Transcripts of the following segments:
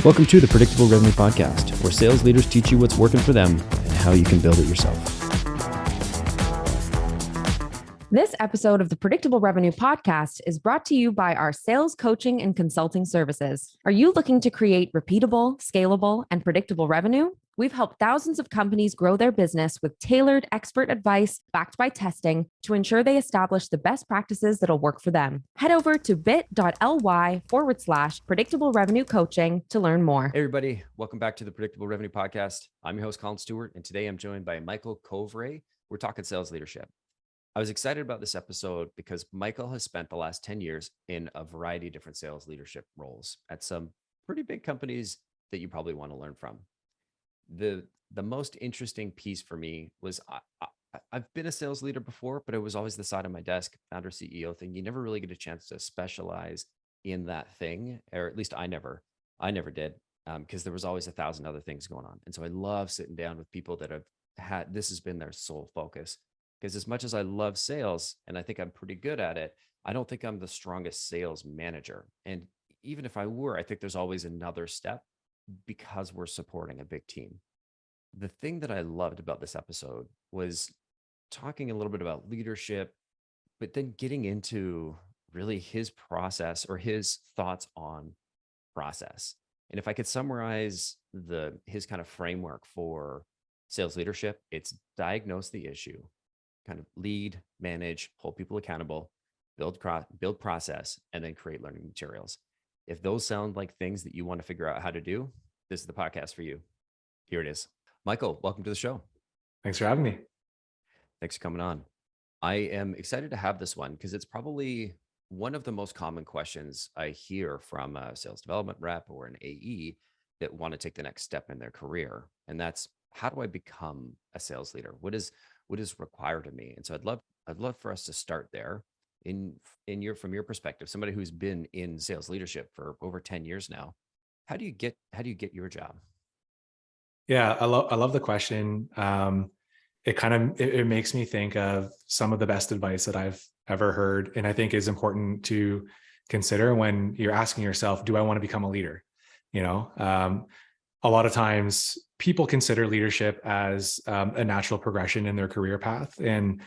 Welcome to the Predictable Revenue Podcast, where sales leaders teach you what's working for them and how you can build it yourself. This episode of the Predictable Revenue Podcast is brought to you by our sales coaching and consulting services. Are you looking to create repeatable, scalable, and predictable revenue? We've helped thousands of companies grow their business with tailored expert advice backed by testing to ensure they establish the best practices that'll work for them. Head over to bit.ly/predictable revenue coaching to learn more. Hey everybody, welcome back to the Predictable Revenue Podcast. I'm your host, Collin Stewart, and today I'm joined by Michael Covre. We're talking sales leadership. I was excited about this episode because Michael has spent the last 10 years in a variety of different sales leadership roles at some pretty big companies that you probably want to learn from. The most interesting piece for me was I've been a sales leader before, but it was always the side of my desk, founder CEO thing. You never really get a chance to specialize in that thing, or at least I never did, because there was always 1,000 other things going on. And so I love sitting down with people that have had, this has been their sole focus. Because as much as I love sales, and I think I'm pretty good at it, I don't think I'm the strongest sales manager. And even if I were, I think there's always another step because we're supporting a big team. The thing that I loved about this episode was talking a little bit about leadership, but then getting into really his process or his thoughts on process. And if I could summarize his kind of framework for sales leadership, it's diagnose the issue, kind of lead, manage, hold people accountable, build process, and then create learning materials. If those sound like things that you want to figure out how to do, this is the podcast for you. Here it is. Michael, welcome to the show. Thanks for having me. Thanks for coming on. I am excited to have this one because it's probably one of the most common questions I hear from a sales development rep or an AE that want to take the next step in their career. And that's, how do I become a sales leader? What is required of me? And so I'd love for us to start there from your perspective, somebody who's been in sales leadership for over 10 years now. How do you get your job? Yeah, I love the question. It makes me think of some of the best advice that I've ever heard, and I think is important to consider when you're asking yourself, do I want to become a leader? A lot of times people consider leadership as a natural progression in their career path. And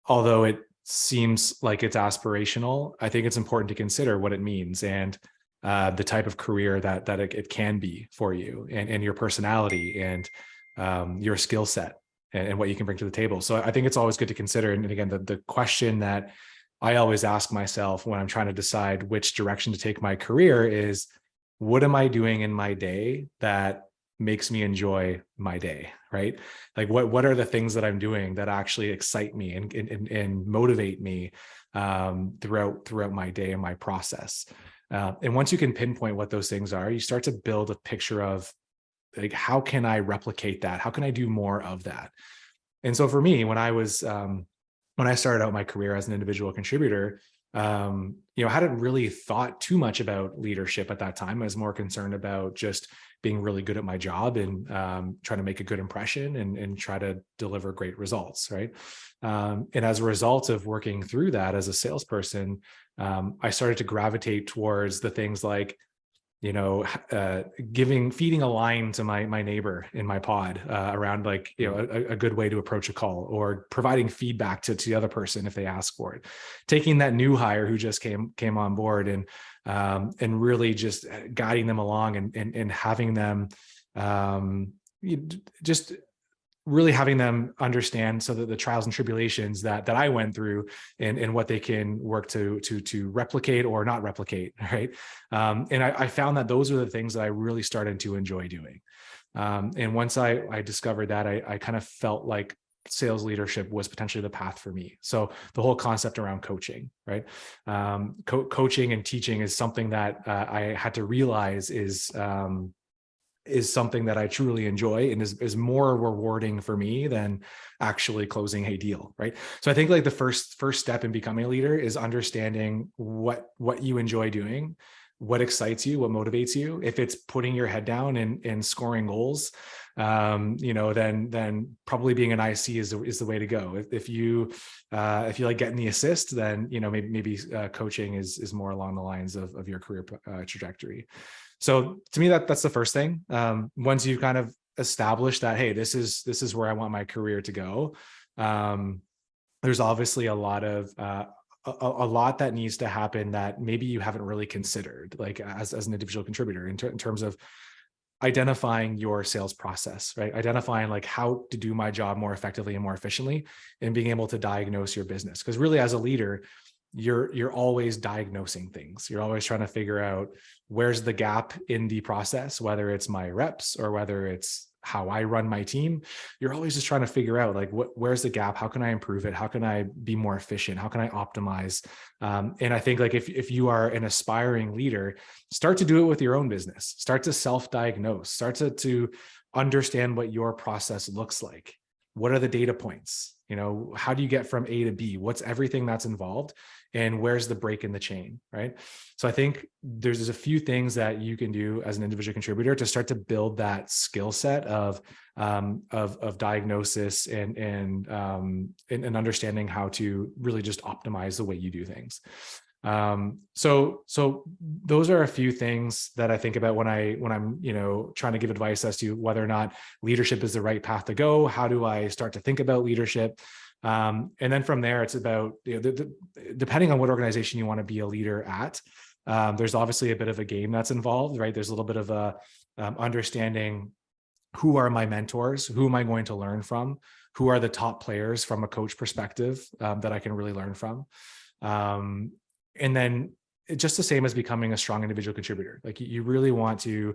although it seems like it's aspirational, I think it's important to consider what it means and the type of career that it can be for you and your personality and your skill set and what you can bring to the table. So I think it's always good to consider. And again, the question that I always ask myself when I'm trying to decide which direction to take my career is, what am I doing in my day that makes me enjoy my day, right? Like what are the things that I'm doing that actually excite me and motivate me throughout my day and my process. And once you can pinpoint what those things are, you start to build a picture of like, how can I replicate that? How can I do more of that? And so for me, when I started out my career as an individual contributor, I hadn't really thought too much about leadership at that time. I was more concerned about just being really good at my job and trying to make a good impression and try to deliver great results, right? And as a result of working through that as a salesperson, I started to gravitate towards the things like, feeding a line to my neighbor in my pod around a good way to approach a call, or providing feedback to the other person if they ask for it, taking that new hire who just came on board and really just guiding them along and having them just really having them understand so that the trials and tribulations that I went through and what they can work to replicate or not replicate, right? And I found that those are the things that I really started to enjoy doing. And once I discovered that, I kind of felt like sales leadership was potentially the path for me. So the whole concept around coaching, right? Coaching and teaching is something that I had to realize is something that I truly enjoy and is more rewarding for me than actually closing a deal, right? So I think like the first step in becoming a leader is understanding what you enjoy doing, what excites you, what motivates you. If it's putting your head down and scoring goals, then probably being an IC is the way to go. If you like getting the assist, then maybe coaching is more along the lines of your career trajectory. So to me, that's the first thing. Once you've kind of established that, hey, this is where I want my career to go. There's obviously a lot that needs to happen that maybe you haven't really considered, like as an individual contributor in terms of identifying your sales process, right? Identifying like how to do my job more effectively and more efficiently, and being able to diagnose your business. Because really, as a leader, you're always diagnosing things. You're always trying to figure out where's the gap in the process, whether it's my reps or whether it's how I run my team. You're always just trying to figure out like where's the gap? How can I improve it? How can I be more efficient? How can I optimize? And I think like if you are an aspiring leader, start to do it with your own business. Start to self-diagnose. Start to understand what your process looks like. What are the data points? How do you get from A to B? What's everything that's involved? And where's the break in the chain, right? So I think there's a few things that you can do as an individual contributor to start to build that skill set of diagnosis and understanding how to really just optimize the way you do things. So those are a few things that I think about when I'm trying to give advice as to whether or not leadership is the right path to go. How do I start to think about leadership? And then from there, it's about, depending on what organization you want to be a leader at, there's obviously a bit of a game that's involved, right? There's a little bit of a understanding who are my mentors, who am I going to learn from, who are the top players from a coach perspective that I can really learn from. And then just the same as becoming a strong individual contributor. Like you really want to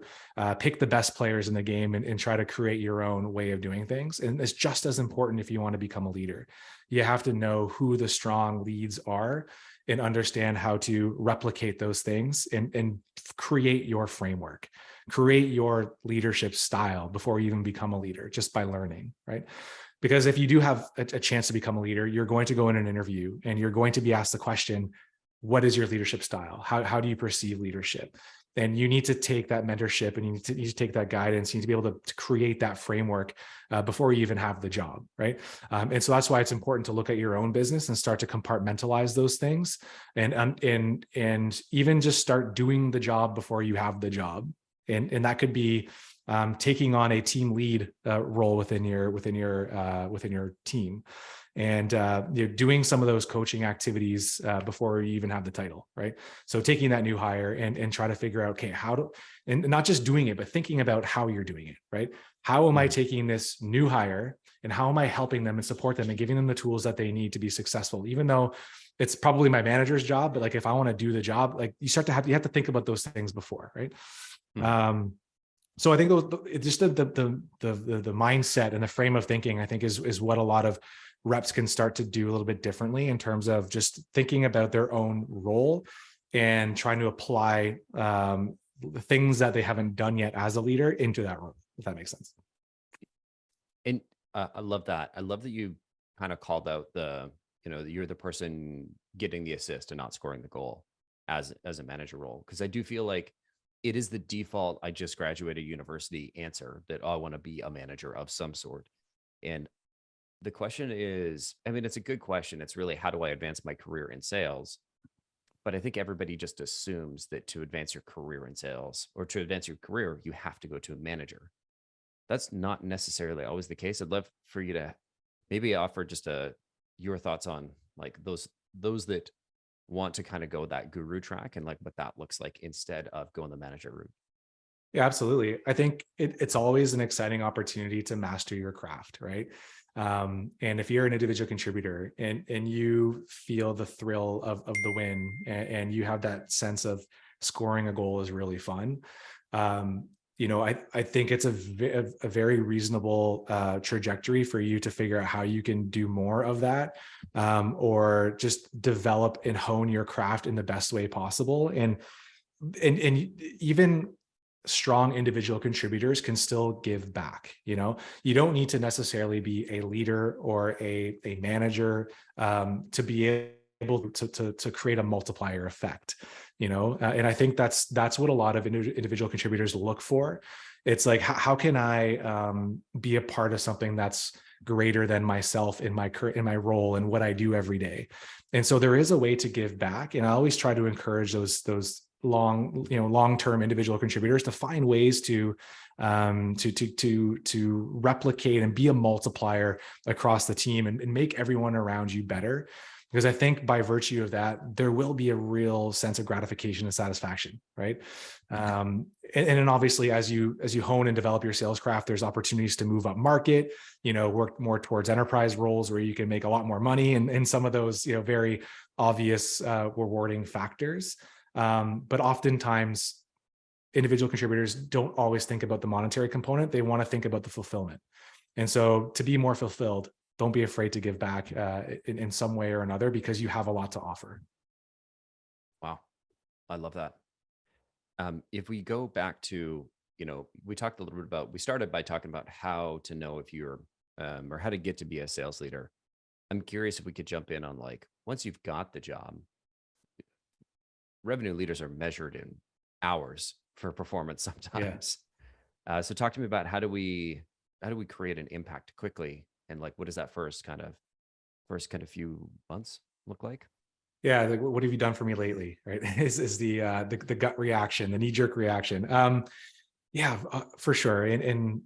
pick the best players in the game and try to create your own way of doing things. And it's just as important if you want to become a leader. You have to know who the strong leads are and understand how to replicate those things and create your framework, create your leadership style before you even become a leader, just by learning, right? Because if you do have a chance to become a leader, you're going to go in an interview and you're going to be asked the question, what is your leadership style? How do you perceive leadership? And you need to take that mentorship and you need to take that guidance. You need to be able to create that framework before you even have the job, right? And so that's why it's important to look at your own business and start to compartmentalize those things, and even just start doing the job before you have the job. And that could be taking on a team lead role within your team. And doing some of those coaching activities before you even have the title, right? So taking that new hire and try to figure out, okay, and not just doing it, but thinking about how you're doing it, right? How am I taking this new hire and how am I helping them and support them and giving them the tools that they need to be successful? Even though it's probably my manager's job, but like if I want to do the job, like you have to think about those things before, right? So I think it's just the mindset and the frame of thinking, I think is what a lot of reps can start to do a little bit differently in terms of just thinking about their own role and trying to apply the things that they haven't done yet as a leader into that role, if that makes sense. And I love that. I love that you kind of called out you're the person getting the assist and not scoring the goal as a manager role. Because I do feel like it is the default, I just graduated university answer that I want to be a manager of some sort. And the question is, I mean, it's a good question. It's really, how do I advance my career in sales? But I think everybody just assumes that to advance your career in sales or to advance your career, you have to go to a manager. That's not necessarily always the case. I'd love for you to maybe offer just your thoughts on like those that want to kind of go that guru track and like what that looks like instead of going the manager route. Yeah, absolutely. I think it's always an exciting opportunity to master your craft, right? And if you're an individual contributor and you feel the thrill of the win and you have that sense of scoring a goal is really fun, I think it's a very reasonable trajectory for you to figure out how you can do more of that, or just develop and hone your craft in the best way possible. And even strong individual contributors can still give back. You don't need to necessarily be a leader or a manager to be able to create a multiplier effect, and I think that's what a lot of individual contributors look for. It's like, how can I be a part of something that's greater than myself in my role and what I do every day? And so there is a way to give back, and I always try to encourage those long-term individual contributors to find ways to replicate and be a multiplier across the team and make everyone around you better. Because I think by virtue of that, there will be a real sense of gratification and satisfaction, right? And then obviously, as you hone and develop your sales craft, there's opportunities to move up market, work more towards enterprise roles where you can make a lot more money, and some of those, very obvious rewarding factors. But oftentimes, individual contributors don't always think about the monetary component. They want to think about the fulfillment. And so to be more fulfilled, don't be afraid to give back in some way or another, because you have a lot to offer. Wow. I love that. If we go back to, we talked a little bit about, we started by talking about how to know if you're, or how to get to be a sales leader. I'm curious if we could jump in on, like, once you've got the job, revenue leaders are measured in hours for performance sometimes. Yeah. So talk to me about how do we create an impact quickly, and like, what does that first kind of few months look like? Yeah, like, what have you done for me lately? Right, is the gut reaction, the knee jerk reaction. For sure, and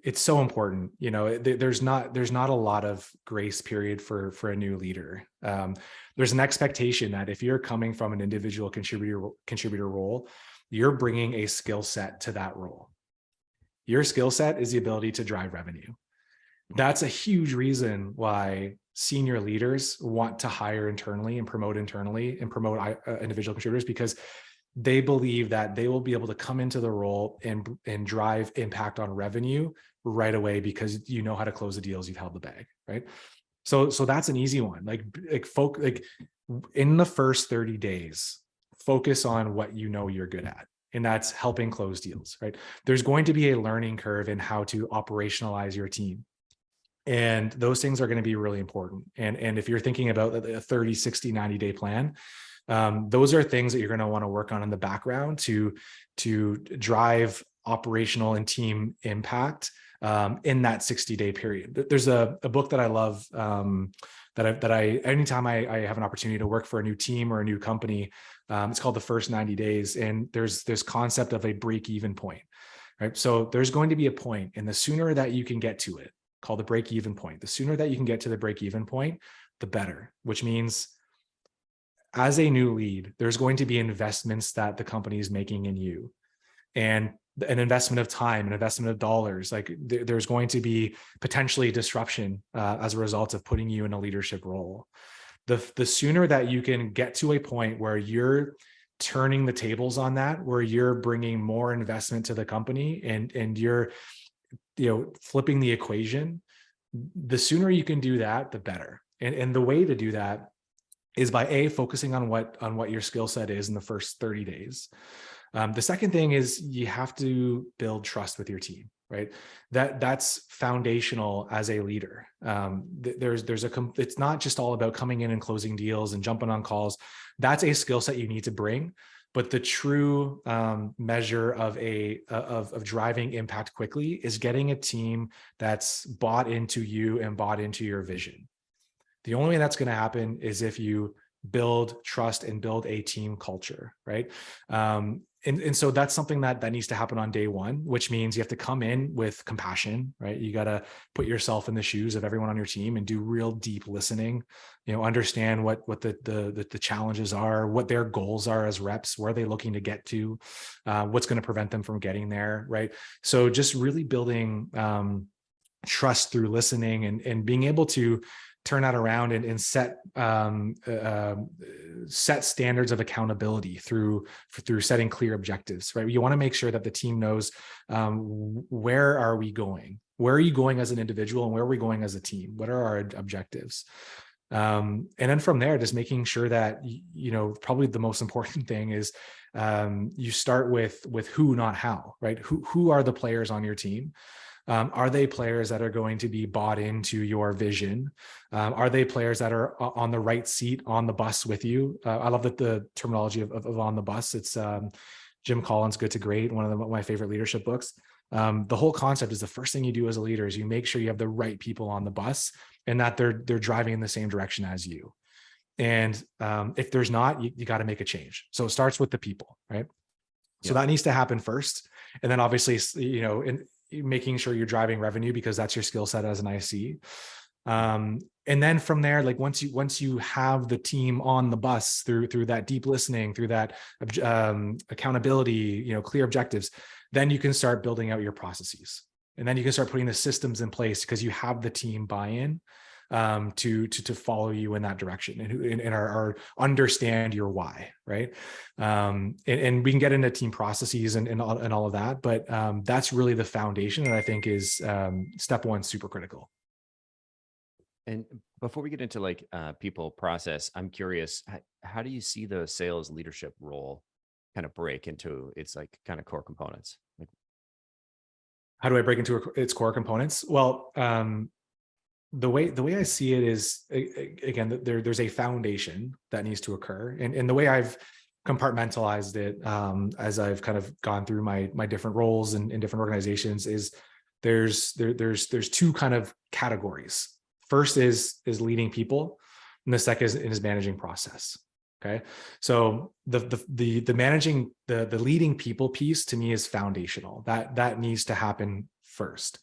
it's so important. There's not a lot of grace period for a new leader. There's an expectation that if you're coming from an individual contributor role, you're bringing a skill set to that role. Your skill set is the ability to drive revenue. That's a huge reason why senior leaders want to hire internally and promote individual contributors, because they believe that they will be able to come into the role and drive impact on revenue right away, because you know how to close the deals, you've held the bag, right? So that's an easy one. Like in the first 30 days, focus on what you're good at. And that's helping close deals, right? There's going to be a learning curve in how to operationalize your team. And those things are going to be really important. And if you're thinking about a 30, 60, 90-day plan, those are things that you're going to want to work on in the background to drive operational and team impact in that 60-day period. There's a book that I love, that I anytime I have an opportunity to work for a new team or a new company, it's called The First 90 Days. And there's this concept of a break-even point, right? So there's going to be a point, and the sooner that you can get to it, called the break-even point, the sooner that you can get to the break-even point, the better, which means as a new lead, there's going to be investments that the company is making in you, and an investment of time, an investment of dollars. Like there's going to be potentially disruption as a result of putting you in a leadership role. The sooner that you can get to a point where you're turning the tables on that, where you're bringing more investment to the company and you're flipping the equation, the sooner you can do that, the better. And the way to do that is by focusing on what your skill set is in the first 30 days. The second thing is you have to build trust with your team, right? That's foundational as a leader. It's not just all about coming in and closing deals and jumping on calls. That's a skill set you need to bring. But the true measure of driving impact quickly is getting a team that's bought into you and bought into your vision. The only way that's going to happen is if you build trust and build a team culture, right? And so that's something that needs to happen on day one, which means you have to come in with compassion, right? You got to put yourself in the shoes of everyone on your team and do real deep listening, understand what the challenges are, what their goals are as reps, where are they looking to get to, what's going to prevent them from getting there, right? So just really building trust through listening and being able to turn that around and set standards of accountability through setting clear objectives, right? You want to make sure that the team knows where are we going? Where are you going as an individual, and where are we going as a team? What are our objectives? And then from there, just making sure that, probably the most important thing is you start with who, not how, right? Who are the players on your team? Are they players that are going to be bought into your vision? Are they players that are on the right seat on the bus with you? I love the terminology of on the bus. It's Jim Collins' Good to Great, one of my favorite leadership books. The whole concept is the first thing you do as a leader is you make sure you have the right people on the bus and that they're driving in the same direction as you. And if there's not, you got to make a change. So it starts with the people, right? So that needs to happen first. And then obviously, in making sure you're driving revenue because that's your skill set as an IC. And then from there, like once you have the team on the bus through that deep listening, through that accountability, clear objectives, then you can start building out your processes. And then you can start putting the systems in place because you have the team buy-in to follow you in that direction and are understand your why, right? And we can get into team processes and all of that, but that's really the foundation that I think is step one, super critical. And before we get into like people process, I'm curious, how do you see the sales leadership role kind of break into its like kind of core components? Like, how do I break into its core components? Well, the way I see it is, again, there's a foundation that needs to occur, and the way I've compartmentalized it as I've kind of gone through my different roles in different organizations is there's two kind of categories. First is leading people, and the second is managing process. Okay, so the managing the leading people piece to me is foundational. That needs to happen first.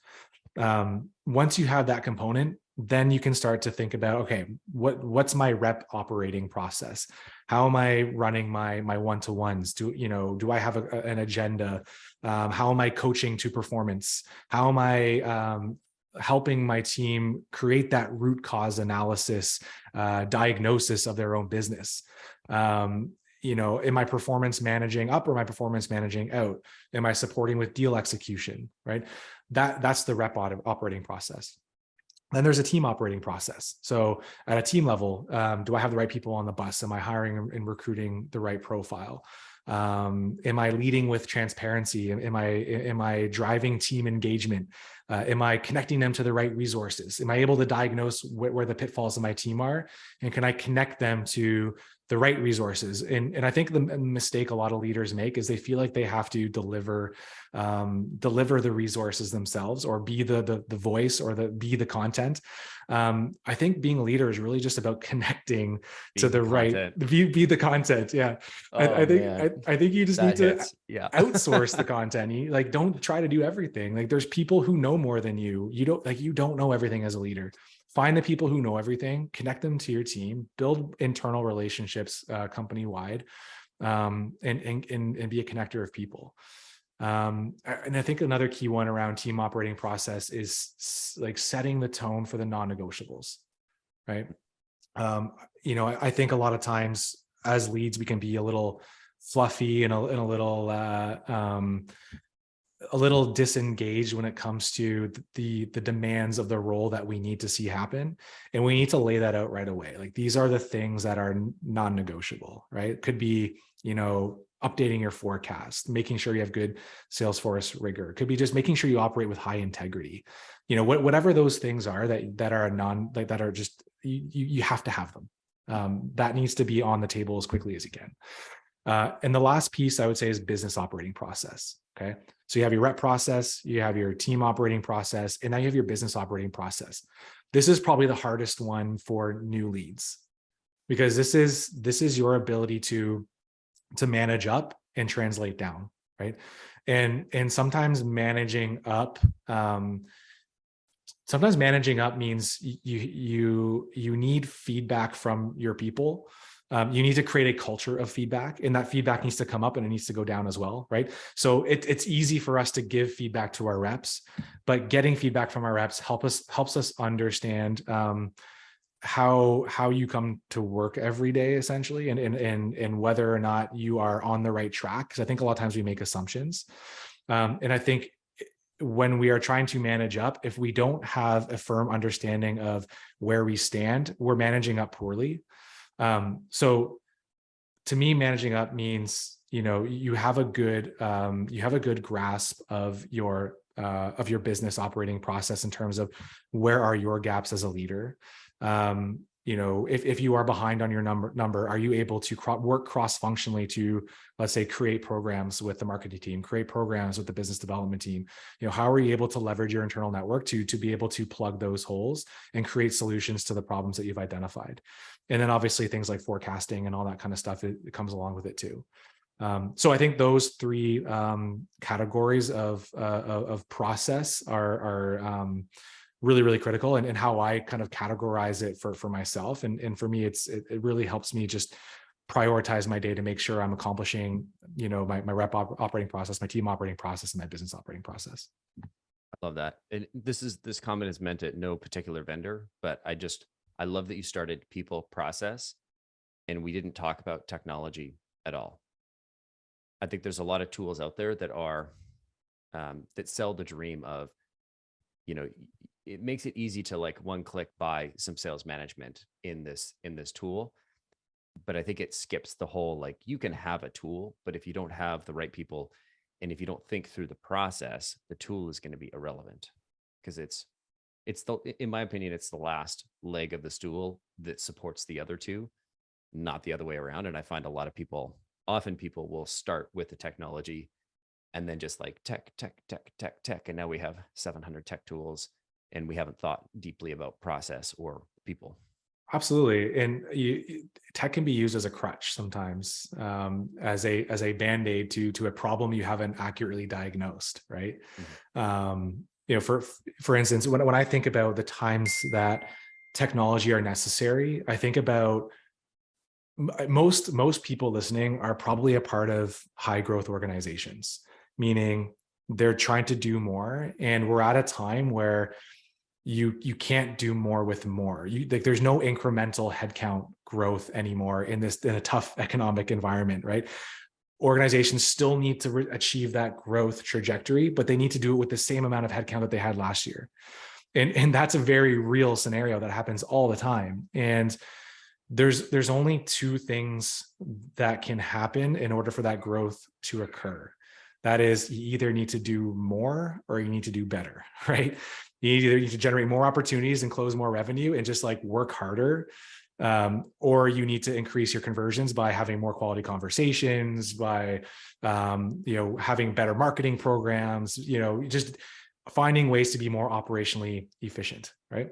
Once you have that component, then you can start to think about, okay, what's my rep operating process? How am I running my one-to-ones? Do I have an agenda? How am I coaching to performance? How am I helping my team create that root cause analysis, diagnosis of their own business? Am I performance managing up or am I performance managing out? Am I supporting with deal execution, right? That's the rep operating process. Then there's a team operating process. So at a team level, do I have the right people on the bus? Am I hiring and recruiting the right profile? Am I leading with transparency? Am I driving team engagement? Am I connecting them to the right resources? Am I able to diagnose where the pitfalls in my team are? And can I connect them to the right resources? And I think the mistake a lot of leaders make is they feel like they have to deliver the resources themselves or be the voice or be the content. I think being a leader is really just about connecting to the right, be the content. Yeah. Oh, I think you just need to outsource the content. You don't try to do everything. Like there's people who know more than you. You don't know everything as a leader. Find the people who know everything, connect them to your team, build internal relationships company-wide, and be a connector of people. And I think another key one around team operating process is like setting the tone for the non-negotiables, right? I think a lot of times as leads, we can be a little fluffy and a little disengaged when it comes to the demands of the role that we need to see happen. And we need to lay that out right away. Like these are the things that are non-negotiable, right? It could be, updating your forecast, making sure you have good Salesforce rigor. It could be just making sure you operate with high integrity. Whatever those things are that are just, you have to have them. That needs to be on the table as quickly as you can. And the last piece I would say is business operating process. Okay. So you have your rep process, you have your team operating process, and now you have your business operating process. This is probably the hardest one for new leads because this is your ability to manage up and translate down, right? And sometimes managing up means you need feedback from your people. You need to create a culture of feedback, and that feedback needs to come up and it needs to go down as well, right? So it's easy for us to give feedback to our reps, but getting feedback from our reps helps us understand how you come to work every day, essentially, and whether or not you are on the right track. Because I think a lot of times we make assumptions, and I think when we are trying to manage up, if we don't have a firm understanding of where we stand, we're managing up poorly. So to me, managing up means, you have a good grasp of your your business operating process in terms of where are your gaps as a leader. If you are behind on your number, are you able to work cross-functionally to, let's say, create programs with the marketing team, create programs with the business development team? How are you able to leverage your internal network to be able to plug those holes and create solutions to the problems that you've identified? And then obviously things like forecasting and all that kind of stuff, it comes along with it too. So I think those three categories of process are really, really critical, and how I kind of categorize it for myself. And for me, it really helps me just prioritize my day to make sure I'm accomplishing, my rep operating process, my team operating process, and my business operating process. I love that. And this comment is meant at no particular vendor, but I love that you started people process and we didn't talk about technology at all. I think there's a lot of tools out there that are that sell the dream of, it makes it easy to like one click buy some sales management in this tool. But I think it skips the whole, like, you can have a tool, but if you don't have the right people and if you don't think through the process, the tool is going to be irrelevant, because in my opinion, it's the last leg of the stool that supports the other two, not the other way around. And I find often people will start with the technology and then just like tech. And now we have 700 tech tools and we haven't thought deeply about process or people. Absolutely. And tech can be used as a crutch sometimes, as a Band-Aid to a problem you haven't accurately diagnosed, right? Mm-hmm. For instance, when I think about the times that technology are necessary, I think about most people listening are probably a part of high growth organizations, meaning they're trying to do more. And we're at a time where you can't do more with more. There's no incremental headcount growth anymore in a tough economic environment, right? Organizations still need to achieve that growth trajectory, but they need to do it with the same amount of headcount that they had last year. And that's a very real scenario that happens all the time. And there's only two things that can happen in order for that growth to occur. That is, you either need to do more or you need to do better, right? You either need to generate more opportunities and close more revenue and just like work harder, or you need to increase your conversions by having more quality conversations, by having better marketing programs, just finding ways to be more operationally efficient, right?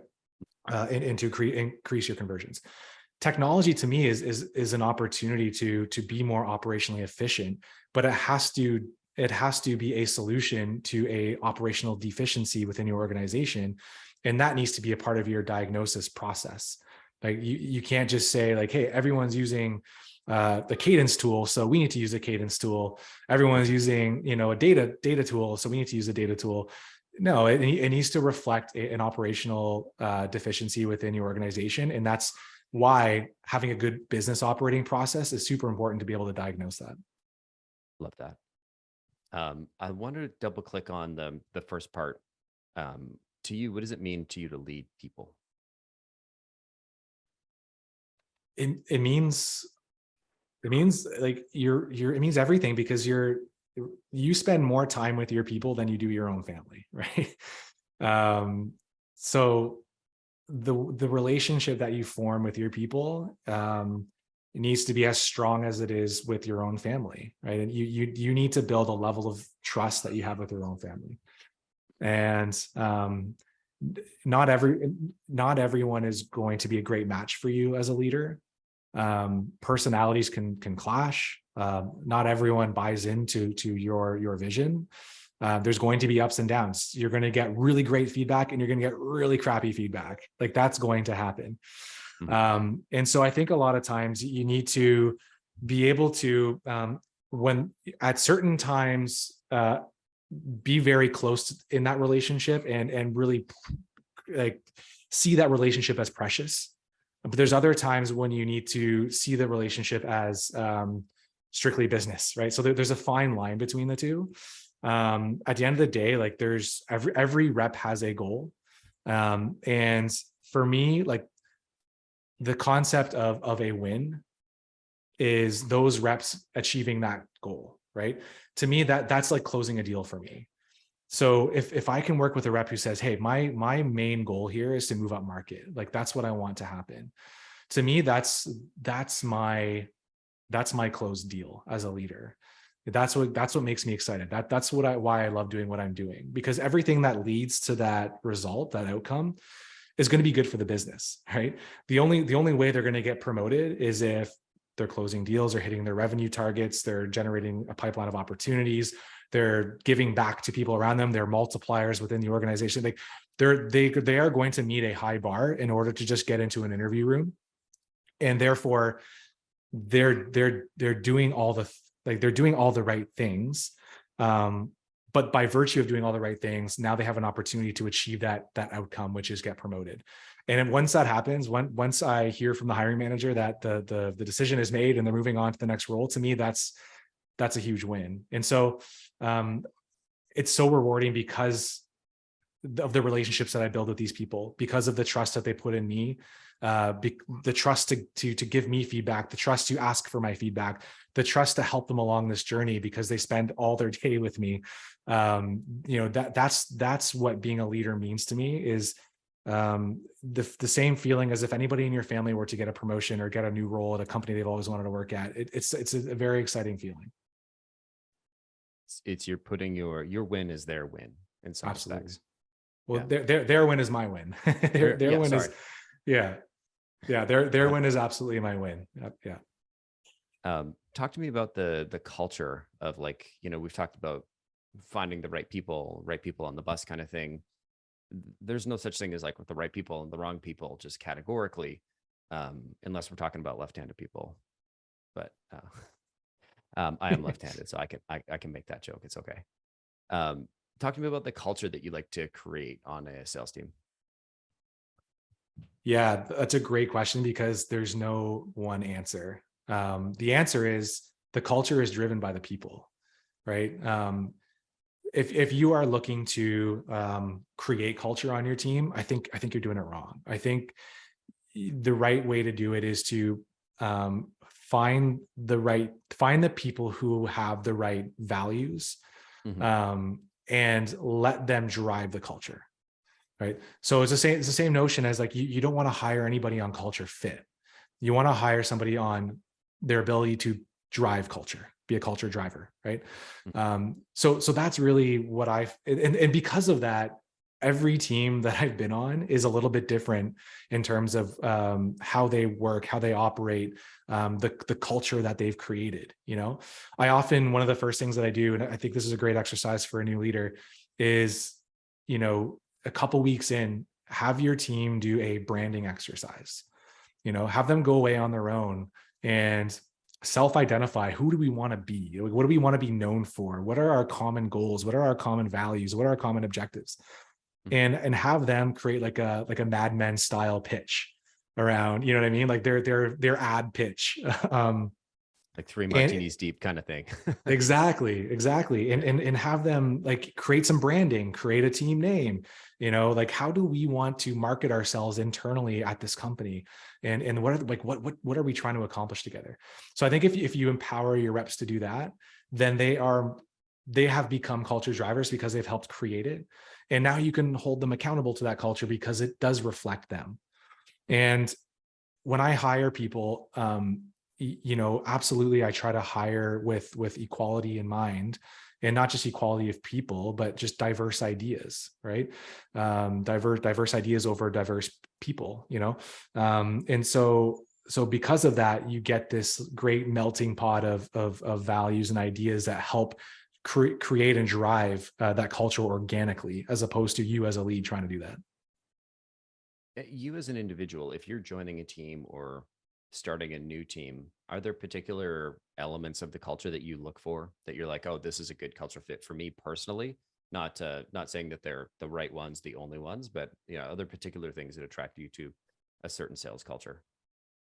And to increase your conversions. Technology to me is an opportunity to be more operationally efficient, but it has to be a solution to a operational deficiency within your organization. And that needs to be a part of your diagnosis process. Like you can't just say like, hey, everyone's using the cadence tool, so we need to use a cadence tool. Everyone's using, a data tool, so we need to use a data tool. No, it needs to reflect an operational deficiency within your organization. And that's why having a good business operating process is super important to be able to diagnose that. Love that. I wanted to double click on the first part. To you, what does it mean to you to lead people? It means like it means everything, because you spend more time with your people than you do your own family, right? So the relationship that you form with your people it needs to be as strong as it is with your own family, right? And you need to build a level of trust that you have with your own family. And not everyone is going to be a great match for you as a leader. Personalities can clash. Not everyone buys into your vision. There's going to be ups and downs. You're going to get really great feedback and you're going to get really crappy feedback. Like that's going to happen. And so I think a lot of times you need to be able to, when at certain times, be very close in that relationship and really like see that relationship as precious. But there's other times when you need to see the relationship as strictly business, right? So there's a fine line between the two. At the end of the day, like there's every rep has a goal. And for me, like the concept of a win is those reps achieving that goal, right? To me, that's like closing a deal for me. So if I can work with a rep who says, hey, my main goal here is to move up market, like that's what I want to happen. To me, that's my closed deal as a leader. That's what makes me excited. That's why I love doing what I'm doing, because everything that leads to that result, that outcome, is going to be good for the business, right? The only way they're going to get promoted is if they're closing deals or hitting their revenue targets, they're generating a pipeline of opportunities, they're giving back to people around them, they're multipliers within the organization. Like they are going to meet a high bar in order to just get into an interview room, and therefore they're doing all the right things. But by virtue of doing all the right things, now they have an opportunity to achieve that outcome, which is get promoted. And then once that happens, once I hear from the hiring manager that the decision is made and they're moving on to the next role, to me, that's a huge win. And so it's so rewarding because of the relationships that I build with these people, because of the trust that they put in me, the trust to give me feedback, the trust to ask for my feedback, the trust to help them along this journey because they spend all their day with me. That's what being a leader means to me, is the same feeling as if anybody in your family were to get a promotion or get a new role at a company they've always wanted to work at. It's a very exciting feeling. It's you're putting your win is their win in some respects. Well, their win is my win. their win is, their win is absolutely my win. Yeah. Talk to me about the culture of, like, we've talked about finding the right people on the bus kind of thing. There's no such thing as like with the right people and the wrong people, just categorically, unless we're talking about left-handed people. But I am left-handed, so I can make that joke. It's okay. Talk to me about the culture that you like to create on a sales team. Yeah, that's a great question because there's no one answer. The answer is the culture is driven by the people, right? If you are looking to create culture on your team, I think you're doing it wrong. I think the right way to do it is to find the people who have the right values, and let them drive the culture, right? So it's the same notion as like you don't want to hire anybody on culture fit. You want to hire somebody on their ability to drive culture, be a culture driver, right? So that's really what and because of that, every team that I've been on is a little bit different in terms of how they work, how they operate, the culture that they've created. One of the first things that I do, and I think this is a great exercise for a new leader, is, a couple weeks in, have your team do a branding exercise. Have them go away on their own and self-identify. Who do we want to be? What do we want to be known for? What are our common goals? What are our common values? What are our common objectives? And have them create like a Mad Men style pitch around, you know what I mean? Like their ad pitch. Like 3 martinis deep kind of thing. Exactly. And have them like create some branding, create a team name, like how do we want to market ourselves internally at this company? And what are we trying to accomplish together? So I think if you empower your reps to do that, then they have become culture drivers because they've helped create it. And now you can hold them accountable to that culture because it does reflect them. And when I hire people, absolutely, I try to hire with equality in mind, and not just equality of people, but just diverse ideas, right? Diverse ideas over diverse people, and so because of that, you get this great melting pot of values and ideas that help create and drive that culture organically, as opposed to you as a lead trying to do that. You as an individual, if you're joining a team or starting a new team, are there particular elements of the culture that you look for that you're like, oh, this is a good culture fit for me personally? Not saying that they're the right ones, the only ones, but other particular things that attract you to a certain sales culture.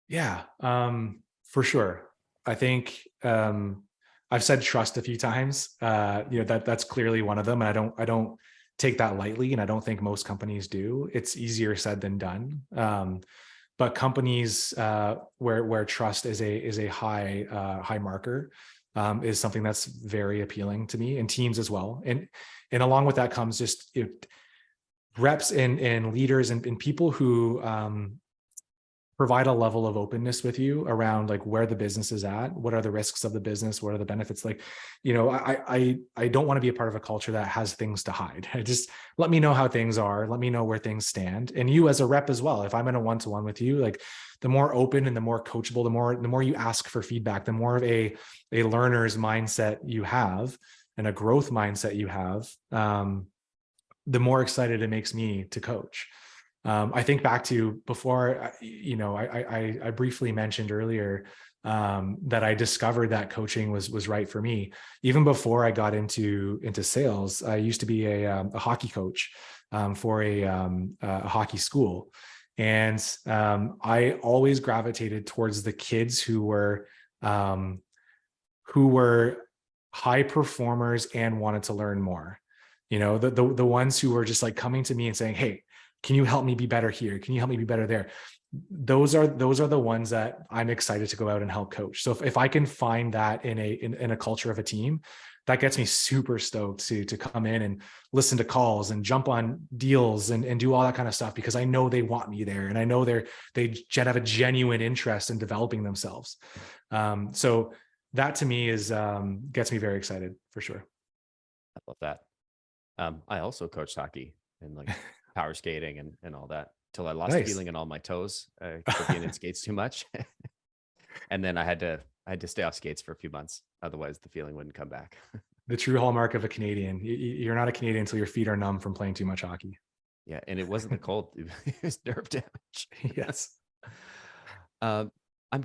Yeah, for sure. I think I've said trust a few times. That's clearly one of them, and I don't take that lightly, and I don't think most companies do. It's easier said than done. But companies where trust is a high marker, is something that's very appealing to me, and teams as well. And along with that comes just reps and leaders and people who provide a level of openness with you around like where the business is at, what are the risks of the business, what are the benefits. Like, I don't want to be a part of a culture that has things to hide. Just let me know how things are, let me know where things stand. And you as a rep as well, if I'm in a one-to-one with you, like the more open and the more coachable, the more you ask for feedback, the more of a learner's mindset you have and a growth mindset you have, the more excited it makes me to coach. I think back to before, I briefly mentioned earlier that I discovered that coaching was right for me. Even before I got into sales, I used to be a hockey coach for a hockey school. And I always gravitated towards the kids who were high performers and wanted to learn more. The ones who were just like coming to me and saying, "Hey, can you help me be better here? Can you help me be better there?" Those are the ones that I'm excited to go out and help coach. So if I can find that in a culture of a team, that gets me super stoked to come in and listen to calls and jump on deals and do all that kind of stuff, because I know they want me there, and I know they have a genuine interest in developing themselves. So that to me is gets me very excited for sure. I love that. I also coached hockey and like power skating and all that till I lost Nice. feeling in all my toes for being in skates too much. And then I had to stay off skates for a few months. Otherwise the feeling wouldn't come back. The true hallmark of a Canadian. You're not a Canadian until your feet are numb from playing too much hockey. Yeah. And it wasn't the cold, it was nerve damage. Yes. I'm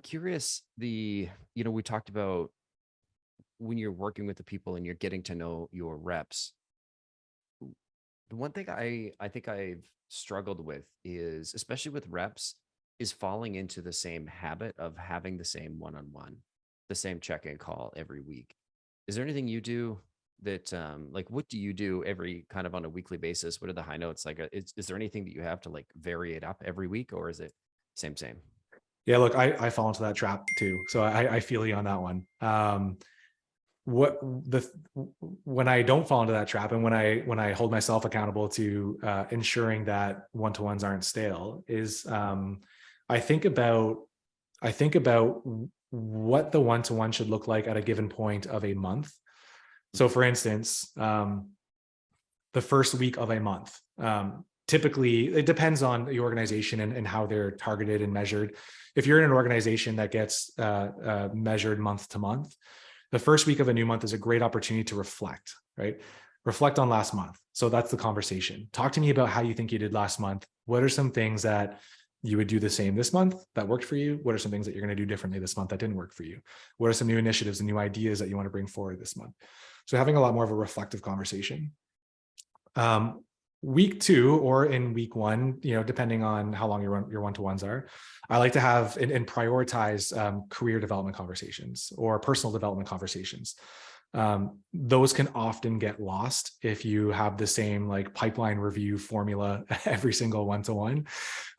curious, we talked about when you're working with the people and you're getting to know your reps. The one thing I think I've struggled with is, especially with reps, is falling into the same habit of having the same one-on-one, the same check-in call every week. Is there anything you do that, like, what do you do every kind of on a weekly basis? What are the high notes? Like, is there anything that you have to like vary it up every week, or is it same? Yeah, look, I fall into that trap too. So I feel you on that one. When I don't fall into that trap, and when I hold myself accountable to ensuring that one-to-ones aren't stale, is I think about what the one-to-one should look like at a given point of a month. So for instance, the first week of a month, typically it depends on the organization and how they're targeted and measured. If you're in an organization that gets measured month to month, the first week of a new month is a great opportunity to reflect, right? Reflect on last month. So that's the conversation. Talk to me about how you think you did last month. What are some things that you would do the same this month that worked for you? What are some things that you're going to do differently this month that didn't work for you? What are some new initiatives and new ideas that you want to bring forward this month? So having a lot more of a reflective conversation. Week 2 or in week 1, depending on how long your one-to-ones are, I like to have and prioritize career development conversations or personal development conversations. Those can often get lost if you have the same like pipeline review formula every single one-to-one.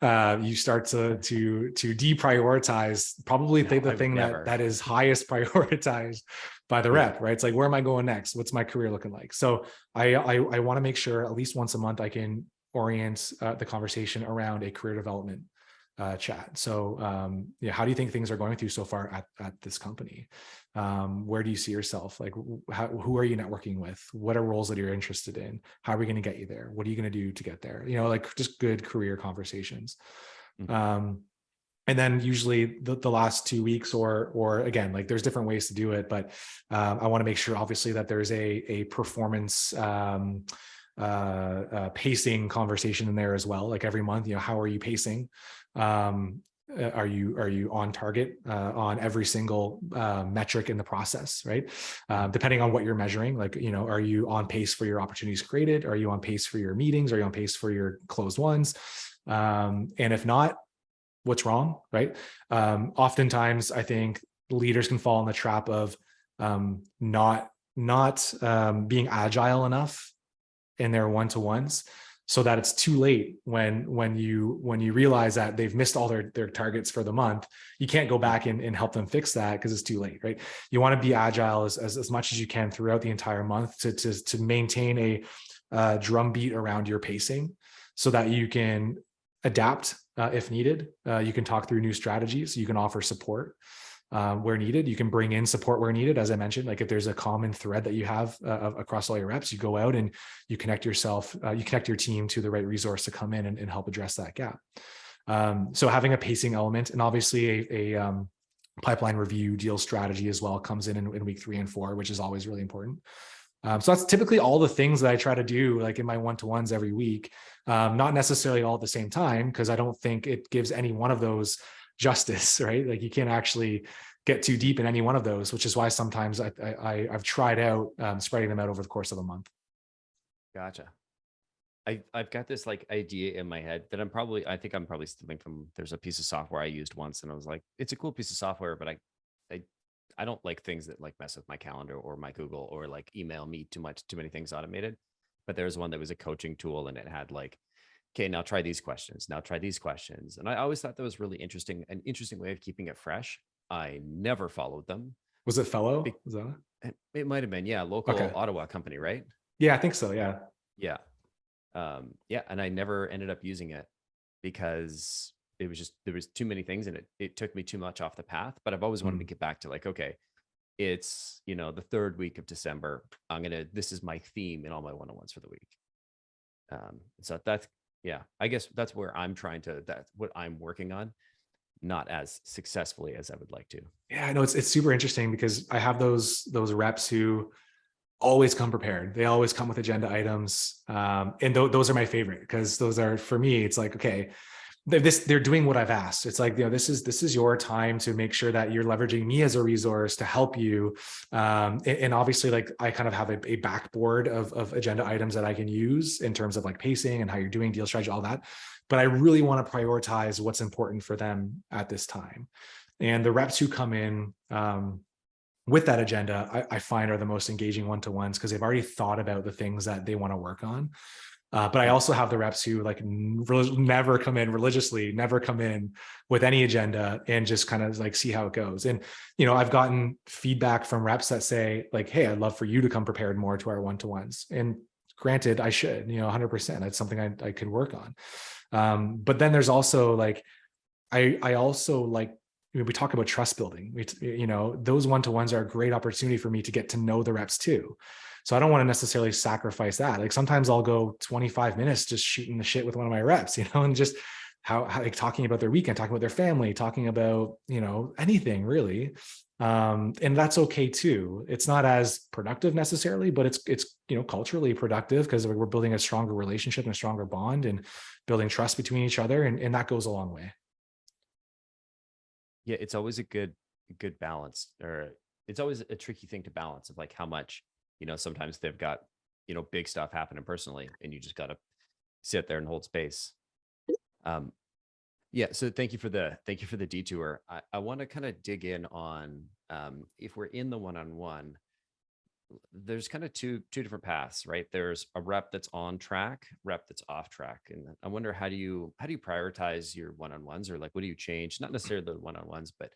You start to deprioritize probably the thing that is highest prioritized by the rep, right? It's like, where am I going next? What's my career looking like? So I want to make sure at least once a month I can orient the conversation around a career development chat. So how do you think things are going with you so far at this company? Where do you see yourself? Like, who are you networking with? What are roles that you're interested in? How are we going to get you there? What are you going to do to get there? Like just good career conversations. Mm-hmm. And then usually the last 2 weeks or again, like there's different ways to do it, but I want to make sure obviously that there's a performance pacing conversation in there as well. Like every month, how are you pacing? Are you on target on every single metric in the process, right? Depending on what you're measuring, like, are you on pace for your opportunities created? Are you on pace for your meetings? Are you on pace for your closed ones? And if not, what's wrong, right? Oftentimes, I think leaders can fall in the trap of not being agile enough in their one-to-ones. so that it's too late when you realize that they've missed all their targets for the month. You can't go back and help them fix that because it's too late, right? You want to be agile as much as you can throughout the entire month to maintain a drumbeat around your pacing, so that you can adapt if needed. You can talk through new strategies. You can offer support where needed. You can bring in support where needed. As I mentioned, like if there's a common thread that you have across all your reps, you go out and you connect your team to the right resource to come in and help address that gap. So having a pacing element, and obviously a pipeline review deal strategy as well comes in week 3 and 4, which is always really important. So that's typically all the things that I try to do, like in my one-to-ones every week. Not necessarily all at the same time, because I don't think it gives any one of those justice, right? Like you can't actually get too deep in any one of those, which is why sometimes I've tried out spreading them out over the course of a month. Gotcha. I've got this like idea in my head that I think I'm probably stealing from, there's a piece of software I used once and I was like, it's a cool piece of software, but I don't like things that like mess with my calendar or my Google or like email me too many things automated. But there's one that was a coaching tool and it had like, okay, now try these questions. Now try these questions. And I always thought that was really interesting, an interesting way of keeping it fresh. I never followed them. Was it Fellow? Was that it might have been, yeah, local Okay. Ottawa company, right? Yeah, I think so. Yeah. Yeah. Yeah. And I never ended up using it because it was just, there was too many things and it took me too much off the path. But I've always wanted to get back to like, okay, it's, the 3rd week of December. This is my theme in all my one-on-ones for the week. So that's, yeah, I guess that's where that's what I'm working on, not as successfully as I would like to. Yeah, I know it's super interesting because I have those reps who always come prepared. They always come with agenda items. And those are my favorite, because those are, for me, it's like, okay, they're doing what I've asked. It's like, this is your time to make sure that you're leveraging me as a resource to help you. And obviously, like I kind of have a backboard of agenda items that I can use in terms of like pacing and how you're doing deal strategy, all that. But I really want to prioritize what's important for them at this time. And the reps who come in with that agenda, I find are the most engaging one-to-ones, because they've already thought about the things that they want to work on. But I also have the reps who like never come in religiously, never come in with any agenda and just kind of like see how it goes. And, I've gotten feedback from reps that say like, hey, I'd love for you to come prepared more to our one-to-ones. And granted, I should, 100%. That's something I could work on. But then there's also like, I also like, we talk about trust building. Those one-to-ones are a great opportunity for me to get to know the reps too. So I don't want to necessarily sacrifice that. Like sometimes I'll go 25 minutes just shooting the shit with one of my reps, and just how like talking about their weekend, talking about their family, talking about, anything really. And that's okay too. It's not as productive necessarily, but it's culturally productive because we're building a stronger relationship and a stronger bond and building trust between each other. And that goes a long way. Yeah. It's always a good balance, or it's always a tricky thing to balance of like how much, sometimes they've got, big stuff happening personally and you just got to sit there and hold space. Yeah. So thank you for the detour. I want to kind of dig in on, if we're in the one-on-one, there's kind of two different paths, right? There's a rep that's on track, rep that's off track. And I wonder, how do you prioritize your one-on-ones, or like, what do you change? Not necessarily the one-on-ones, but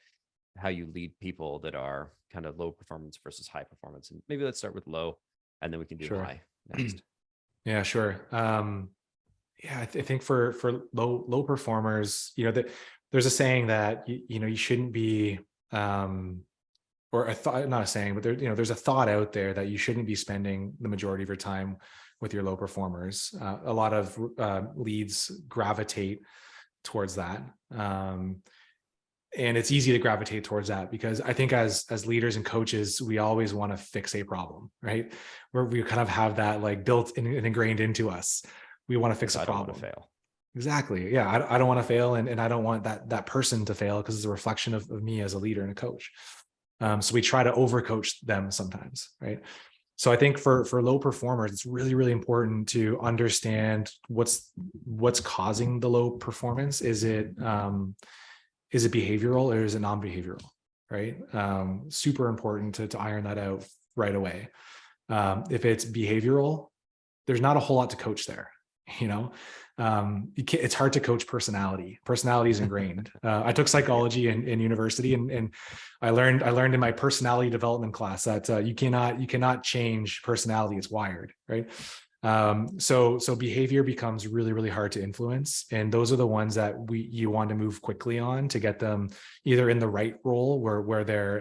how you lead people that are kind of low performance versus high performance. And maybe let's start with low and then we can do high next. Yeah, sure. I think for low performers, there's a saying that, you shouldn't be, or a thought, not a saying, but there's a thought out there that you shouldn't be spending the majority of your time with your low performers. A lot of leads gravitate towards that. And it's easy to gravitate towards that because I think as leaders and coaches, we always want to fix a problem, right? Where we kind of have that like built and ingrained into us. We want to fix a problem. I don't want to fail. Exactly. Yeah. I don't want to fail. And I don't want that person to fail because it's a reflection of me as a leader and a coach. So we try to overcoach them sometimes, right? So I think for low performers, it's really, really important to understand what's causing the low performance. Is it behavioral or is it non-behavioral, right? Super important to iron that out right away. If it's behavioral, there's not a whole lot to coach there. You know, it's hard to coach personality. Personality is ingrained. I took psychology in university, and I learned in my personality development class that you cannot change personality. It's wired, right? So behavior becomes really, really hard to influence. And those are the ones that you want to move quickly on to get them either in the right role where they're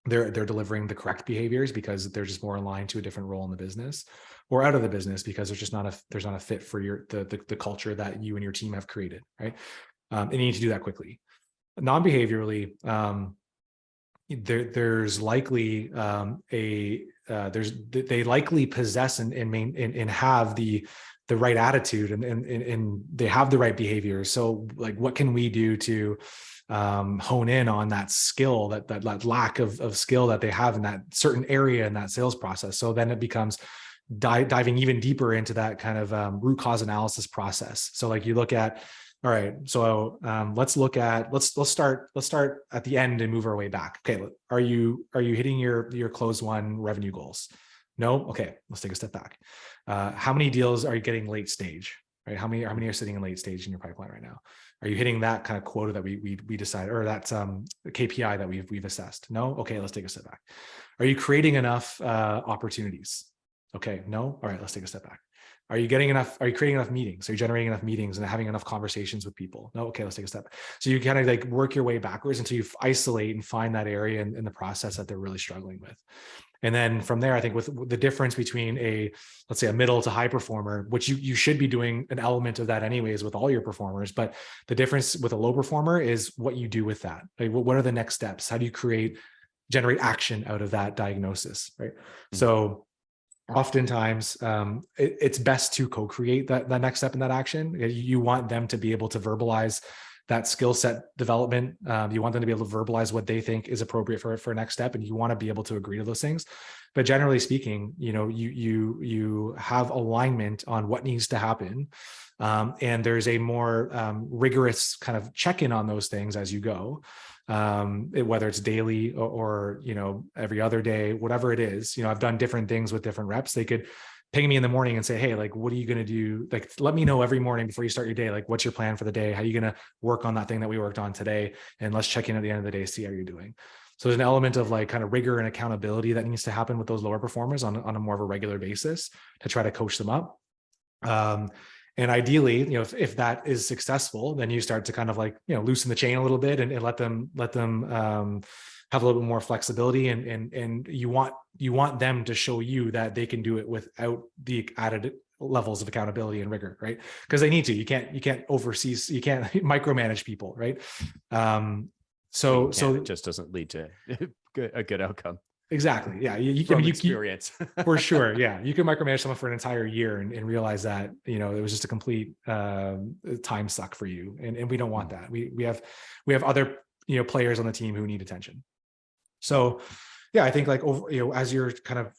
delivering the correct behaviors because they're just more aligned to a different role in the business, or out of the business because there's not a fit for the culture that you and your team have created, right? And you need to do that quickly. Non-behaviorally, there's likely they likely possess and have the right attitude and they have the right behaviors. So like, what can we do to hone in on that skill, that lack of skill that they have in that certain area in that sales process? So then it becomes diving even deeper into that kind of root cause analysis process. So like, you look at, all right, so let's start at the end and move our way back. Okay, are you hitting your close one revenue goals? No. Okay, let's take a step back. How many deals are you getting late stage? Right? How many are sitting in late stage in your pipeline right now? Are you hitting that kind of quota that we decided, or that KPI that we've assessed? No. Okay, let's take a step back. Are you creating enough opportunities? Okay, no. All right, let's take a step back. Are you creating enough meetings? Are you generating enough meetings and having enough conversations with people? No. Okay, let's take a step back. So you kind of like work your way backwards until you isolate and find that area in the process that they're really struggling with. And then from there, I think with the difference between let's say a middle to high performer, which you should be doing an element of that anyways with all your performers, but the difference with a low performer is what you do with that. Like, what are the next steps? How do you generate action out of that diagnosis, right? Mm-hmm. So oftentimes it's best to co-create that next step in that action. You want them to be able to verbalize that skill set development. You want them to be able to verbalize what they think is appropriate for a next step, and you want to be able to agree to those things. But generally speaking, you have alignment on what needs to happen, and there's a more rigorous kind of check-in on those things as you go. Whether it's daily or every other day, whatever it is. I've done different things with different reps. They could ping me in the morning and say, hey, like, what are you going to do? Like, let me know every morning before you start your day. Like, what's your plan for the day? How are you going to work on that thing that we worked on today? And let's check in at the end of the day, see how you're doing. So there's an element of like kind of rigor and accountability that needs to happen with those lower performers on a more of a regular basis to try to coach them up. And ideally, if that is successful, then you start to kind of like, loosen the chain a little bit and let them have a little bit more flexibility. And you want them to show you that they can do it without the added levels of accountability and rigor, right? Because they need to. You can't oversee, you can't micromanage people, right? So it just doesn't lead to a good outcome. Exactly. Yeah. You experience. For sure. Yeah. You can micromanage someone for an entire year and realize that, it was just a complete time suck for you. And we don't want that. We have other, players on the team who need attention. So yeah, I think like, as you're kind of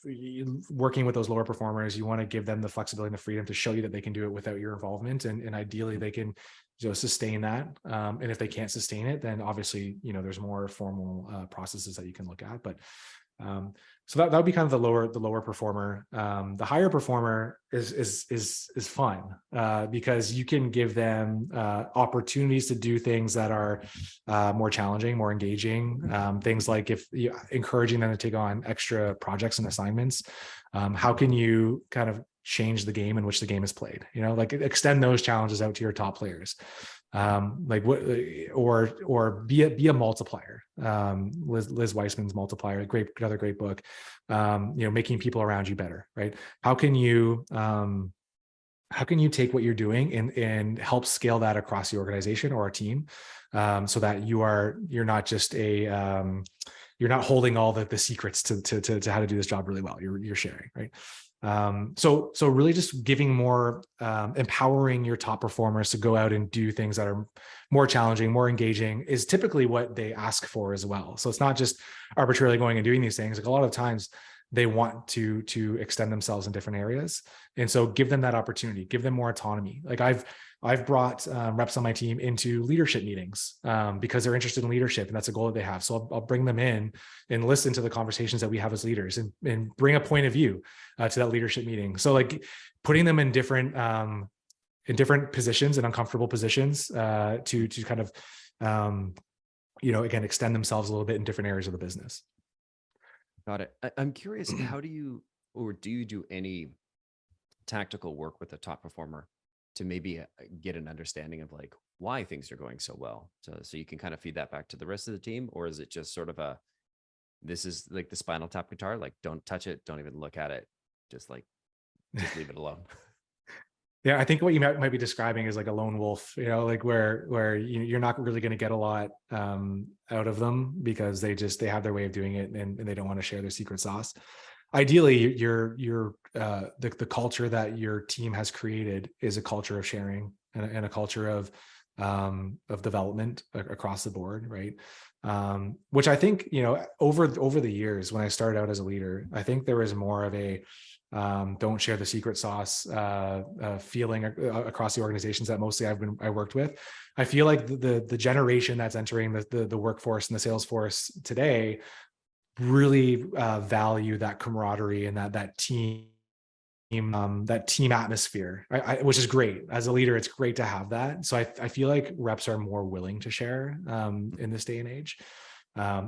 working with those lower performers, you want to give them the flexibility and the freedom to show you that they can do it without your involvement. And ideally they can sustain that. And if they can't sustain it, then obviously, there's more formal processes that you can look at. But so that would be kind of the lower performer. The higher performer is fun because you can give them opportunities to do things that are more challenging, more engaging. Things like if you encouraging them to take on extra projects and assignments. How can you kind of change the game in which the game is played? Like extend those challenges out to your top players. Like what, or be a multiplier. Liz Weissman's Multiplier, another great book. Making people around you better, right? How can you take what you're doing and help scale that across the organization or a team, so that you're not just you're not holding all the secrets to how to do this job really well. You're sharing, right? So really just giving more, empowering your top performers to go out and do things that are more challenging, more engaging is typically what they ask for as well. So it's not just arbitrarily going and doing these things. Like a lot of times they want to extend themselves in different areas. And so give them that opportunity, give them more autonomy. Like I've I've brought reps on my team into leadership meetings because they're interested in leadership, and that's a goal that they have. So I'll bring them in and listen to the conversations that we have as leaders, and bring a point of view to that leadership meeting. So like putting them in different positions and uncomfortable positions to kind of again, extend themselves a little bit in different areas of the business. Got it. I'm curious, how do you do any tactical work with a top performer to maybe get an understanding of like why things are going so well? So you can kind of feed that back to the rest of the team, or is it just sort of this is like the Spinal Tap guitar, like don't touch it, don't even look at it, just leave it alone? Yeah, I think what you might be describing is like a lone wolf, like where you're not really going to get a lot out of them because they have their way of doing it, and they don't want to share their secret sauce. Ideally, the culture that your team has created is a culture of sharing and a culture of development across the board, right? Which I think, over the years when I started out as a leader, I think there was more of a don't share the secret sauce feeling across the organizations that mostly I worked with. I feel like the generation that's entering the workforce and the sales force today really value that camaraderie and that team atmosphere, which is great. As a leader, it's great to have that. So I feel like reps are more willing to share in this day and age.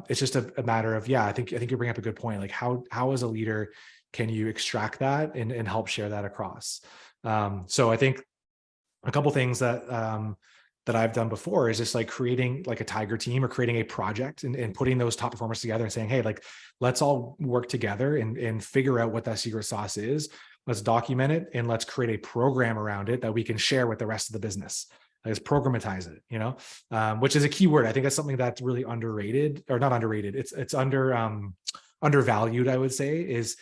It's just a matter of, I think you bring up a good point. Like how as a leader can you extract that and help share that across? So I think a couple things that I've done before is just like creating like a tiger team or creating a project and putting those top performers together and saying, hey, like, let's all work together and figure out what that secret sauce is. Let's document it and let's create a program around it that we can share with the rest of the business. Let's programatize it, which is a key word. I think that's something that's really underrated, or not underrated. It's undervalued, I would say, is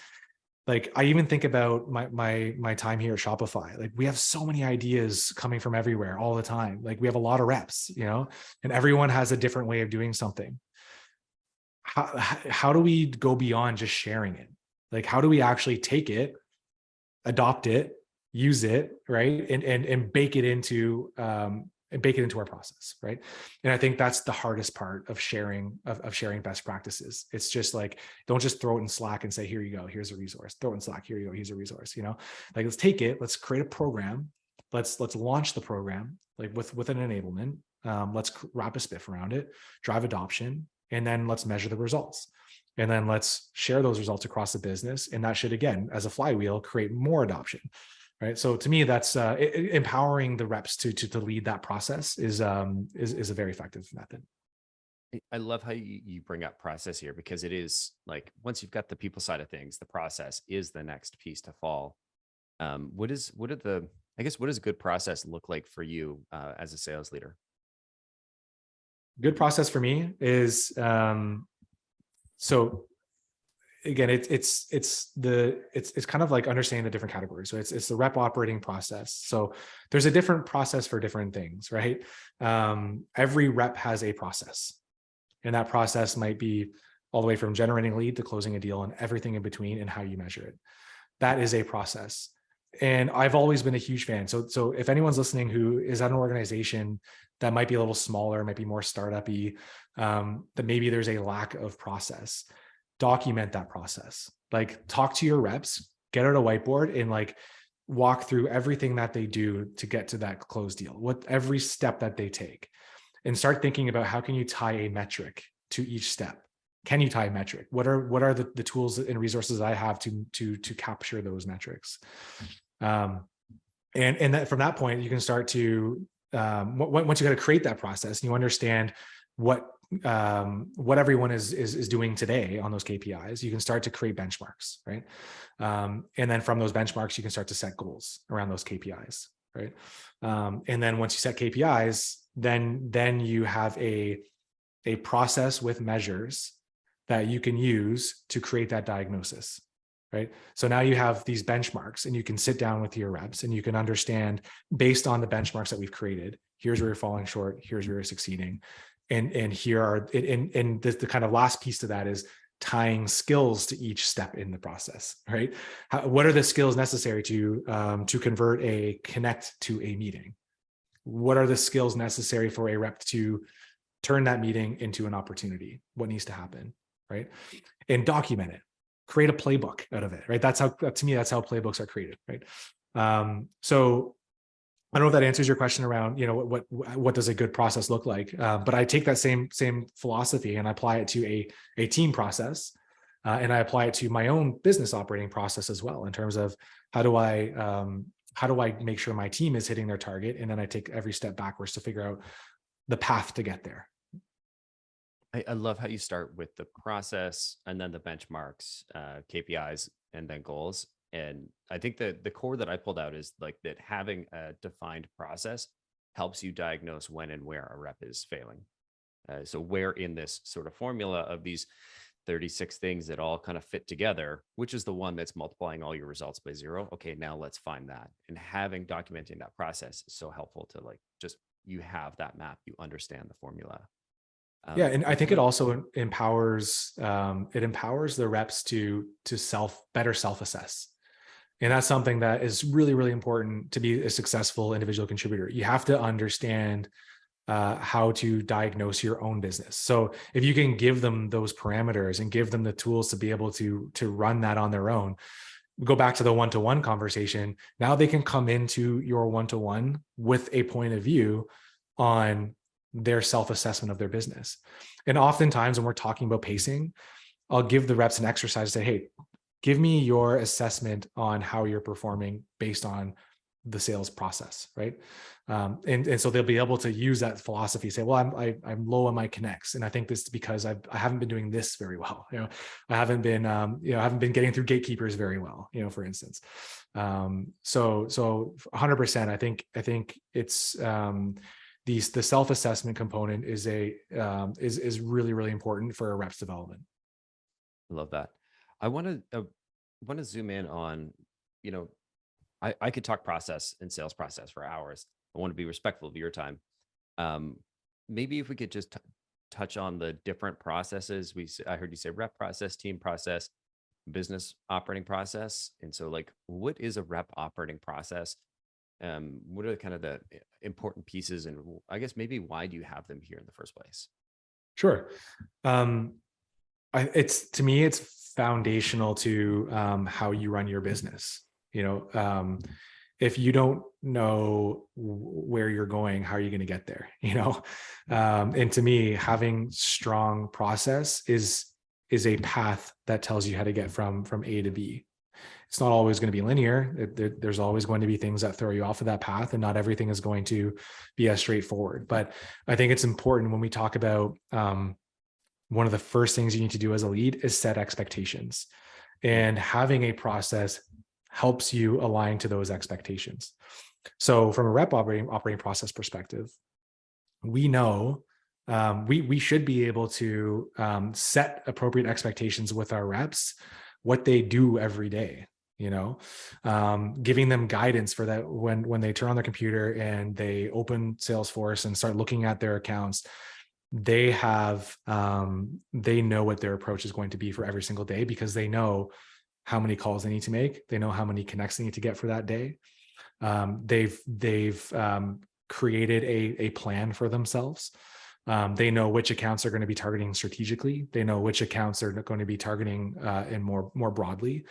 like, I even think about my time here at Shopify. Like, we have so many ideas coming from everywhere all the time. Like, we have a lot of reps, and everyone has a different way of doing something. How do we go beyond just sharing it? Like, how do we actually take it, adopt it, use it, right, and bake it into our process, right? And I think that's the hardest part of sharing best practices. It's just like, don't just throw it in Slack and say, here you go, here's a resource. Throw it in Slack, here you go, here's a resource. Like, let's take it, let's create a program, let's launch the program, like with an enablement. Let's wrap a spiff around it, drive adoption, and then let's measure the results. And then let's share those results across the business. And that should, again, as a flywheel, create more adoption. Right. So to me, that's empowering the reps to lead that process is a very effective method. I love how you bring up process here, because it is like, once you've got the people side of things, the process is the next piece to fall. What does a good process look like for you as a sales leader? Good process for me is so again, it's kind of like understanding the different categories. So it's the rep operating process. So there's a different process for different things, right? Every rep has a process, and that process might be all the way from generating a lead to closing a deal and everything in between, and how you measure it. That is a process. And I've always been a huge fan. So if anyone's listening who is at an organization that might be a little smaller, might be more startup-y, that maybe there's a lack of process, document that process. Like, talk to your reps, get out a whiteboard and like walk through everything that they do to get to that closed deal, what every step that they take, and start thinking about how can you tie a metric to each step. Can you tie a metric? What are the tools and resources I have to capture those metrics? And that from that point, you can start to once you got to create that process and you understand what everyone is doing today on those KPIs, you can start to create benchmarks, right? And then from those benchmarks, you can start to set goals around those KPIs, right? And then once you set KPIs, then you have a process with measures that you can use to create that diagnosis, right? So now you have these benchmarks, and you can sit down with your reps and you can understand, based on the benchmarks that we've created, here's where you're falling short, here's where you're succeeding. And here are, and the kind of last piece to that is tying skills to each step in the process, right? What are the skills necessary to convert a connect to a meeting, what are the skills necessary for a rep to turn that meeting into an opportunity? What needs to happen, right? And document it, create a playbook out of it, right? That's how, to me, that's how playbooks are created, right? So I don't know if that answers your question around, what does a good process look like? But I take that same philosophy and I apply it to a team process, and I apply it to my own business operating process as well, in terms of how do I make sure my team is hitting their target, and then I take every step backwards to figure out the path to get there. I love how you start with the process and then the benchmarks, KPIs, and then goals. And I think that the core that I pulled out is like that having a defined process helps you diagnose when and where a rep is failing. So where in this sort of formula of these 36 things that all kind of fit together, which is the one that's multiplying all your results by 0? Okay, now let's find that. And documenting that process is so helpful to just, you have that map, you understand the formula. Yeah, and I think it also empowers the reps to better self-assess. And that's something that is really, really important to be a successful individual contributor. You have to understand how to diagnose your own business. So if you can give them those parameters and give them the tools to be able to run that on their own, go back to the one-to-one conversation. Now they can come into your one-to-one with a point of view on their self-assessment of their business. And oftentimes when we're talking about pacing, I'll give the reps an exercise to say, hey, give me your assessment on how you're performing based on the sales process, right? And so they'll be able to use that philosophy, say, well, I'm low on my connects, and I think this is because I haven't been doing this very well. I haven't been getting through gatekeepers very well, for instance. So 100%, I think it's the self-assessment component is really, really important for a rep's development. I love that. I want to zoom in on, I could talk process and sales process for hours. I want to be respectful of your time. Maybe if we could just touch on the different processes. I heard you say rep process, team process, business operating process. And so what is a rep operating process? What are kind of the important pieces, and I guess maybe why do you have them here in the first place? Sure. To me, it's foundational to how you run your business. If you don't know where you're going, how are you going to get there? And to me, having strong process is a path that tells you how to get from A to B. It's not always going to be linear. There's always going to be things that throw you off of that path, and not everything is going to be as straightforward. But I think it's important when we talk about one of the first things you need to do as a lead is set expectations, and having a process helps you align to those expectations. So from a rep operating process perspective, we know we should be able to set appropriate expectations with our reps, what they do every day, giving them guidance for that when they turn on their computer and they open Salesforce and start looking at their accounts, they know what their approach is going to be for every single day, because they know how many calls they need to make. They know how many connects they need to get for that day. They've created a plan for themselves. They know which accounts are going to be targeting strategically. They know which accounts they're going to be targeting and more broadly,